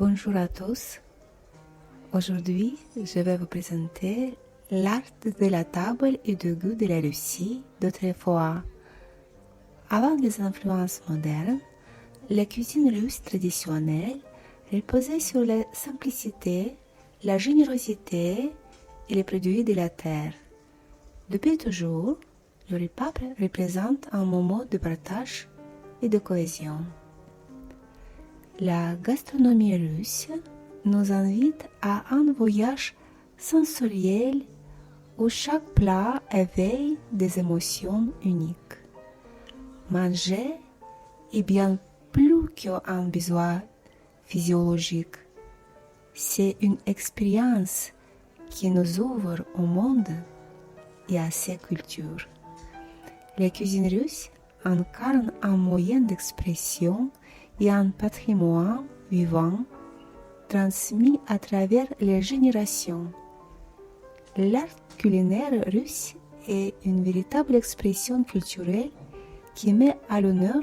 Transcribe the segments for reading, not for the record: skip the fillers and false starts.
Bonjour à tous. Aujourd'hui, je vais vous présenter l'art de la table et du goût de la Russie d'autrefois. Avant les influences modernes, la cuisine russe traditionnelle reposait sur la simplicité, la générosité et les produits de la terre. Depuis toujours, le repas représente un moment de partage et de cohésion. La gastronomie russe nous invite à un voyage sensoriel où chaque plat éveille des émotions uniques. Manger est bien plus qu'un besoin physiologique. C'est une expérience qui nous ouvre au monde et à ses cultures. La cuisine russe incarne un moyen d'expression et un patrimoine vivant transmis à travers les générations. L'art culinaire russe est une véritable expression culturelle qui met à l'honneur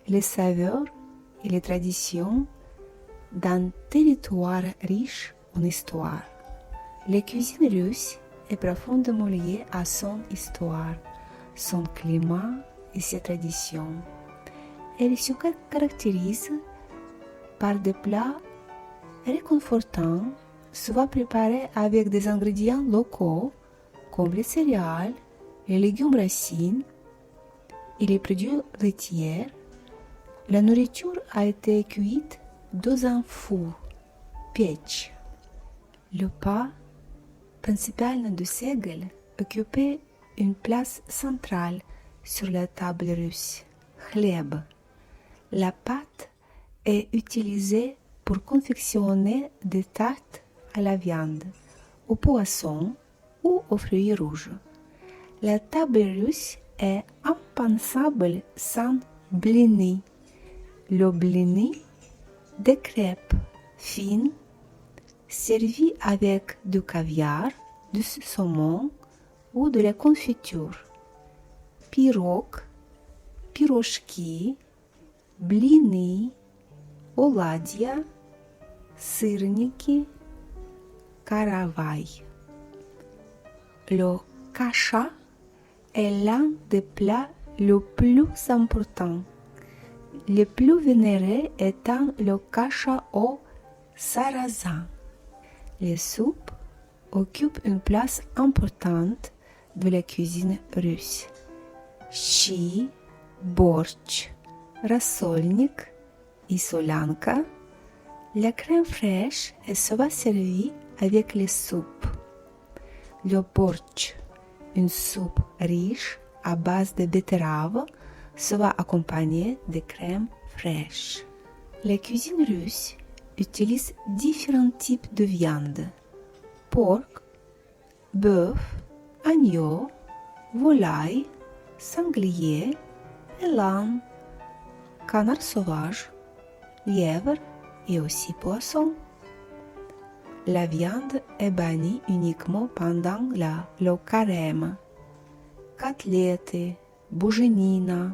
les saveurs et les traditions d'un territoire riche en histoire. La cuisine russe est profondément liée à son histoire, son climat et ses traditions. Elle se caractérise par des plats réconfortants, souvent préparés avec des ingrédients locaux comme les céréales, les légumes racines et les produits laitiers. La nourriture a été cuite dans un four, печь. Le pain, principalement de seigle, occupait une place centrale sur la table russe. Хлеб. La pâte est utilisée pour confectionner des tartes à la viande, au poisson ou aux fruits rouges. La table russe est impensable sans blini. Le blini, des crêpes fines, servies avec du caviar, du saumon ou de la confiture. Pirog, пирожки, блины, оладья, сырники, каравай. Le kasha est l'un des plats les plus importants, le plus vénéré étant le kasha au sarrasin. Les soupes occupent une place importante de la cuisine russe. Щи, борщ, рассольник et solanka. La crème fraîche est souvent servie avec les soupes. Le borщ, une soupe riche à base de betterave, souvent accompagnée de crème fraîche. La cuisine russe utilise différents types de viande: porc, bœuf, agneau, volaille, sanglier, élan, canard sauvage, lièvre et aussi poisson. La viande est bannie uniquement pendant le carême. Котлеты, буженина,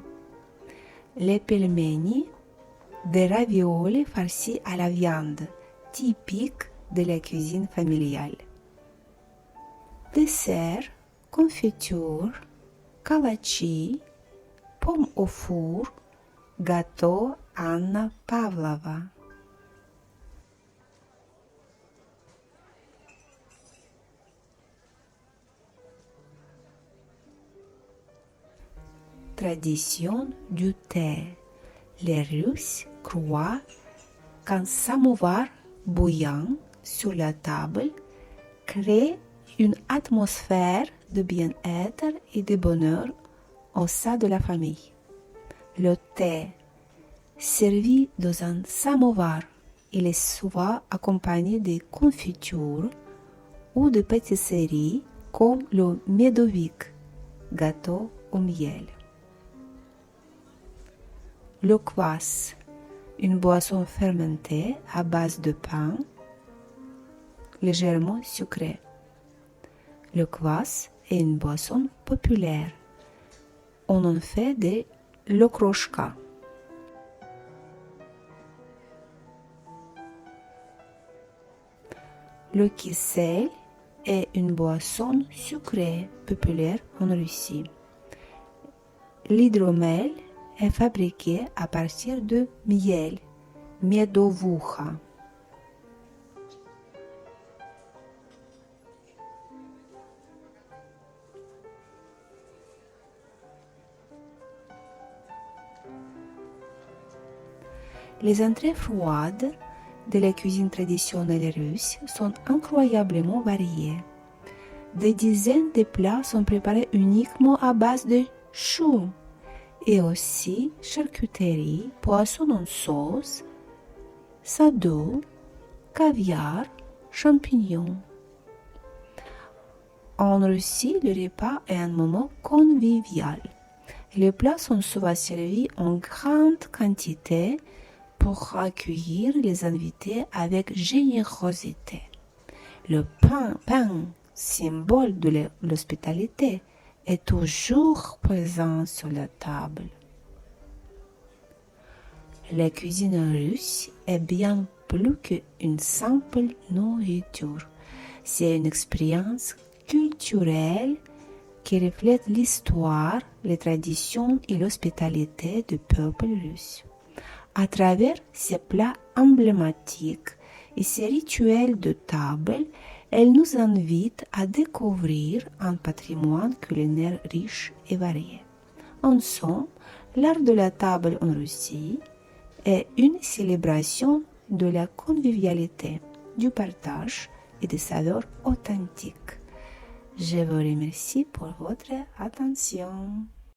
les pelmeni, des raviolis farcis à la viande, typiques de la cuisine familiale. Dessert, confiture, kalachi, pommes au four, gâteau Anna Pavlova. Tradition du thé. Les Russes croient qu'un samovar bouillant sur la table crée une atmosphère de bien-être et de bonheur au sein de la famille. Le thé, servi dans un samovar, il est souvent accompagné de confitures ou de pâtisseries comme le medovik, gâteau au miel. Le kvass, une boisson fermentée à base de pain, légèrement sucrée. Le kvass est une boisson populaire. On en fait de l'okroshka. Le kyselь est une boisson sucrée populaire en Russie. L'hydromel est fabriqué à partir de miel, медовуха. Les entrées froides de la cuisine traditionnelle russe sont incroyablement variées. Des dizaines de plats sont préparés uniquement à base de choux et aussi charcuterie, poisson en sauce, sado, caviar, champignons. En Russie, le repas est un moment convivial. Les plats sont souvent servis en grande quantité pour accueillir les invités avec générosité. Le pain, symbole de l'hospitalité, est toujours présent sur la table. La cuisine russe est bien plus qu'une simple nourriture. C'est une expérience culturelle qui reflète l'histoire, les traditions et l'hospitalité du peuple russe. À travers ces plats emblématiques et ces rituels de table, elle nous invite à découvrir un patrimoine culinaire riche et varié. En somme, l'art de la table en Russie est une célébration de la convivialité, du partage et des saveurs authentiques. Je vous remercie pour votre attention.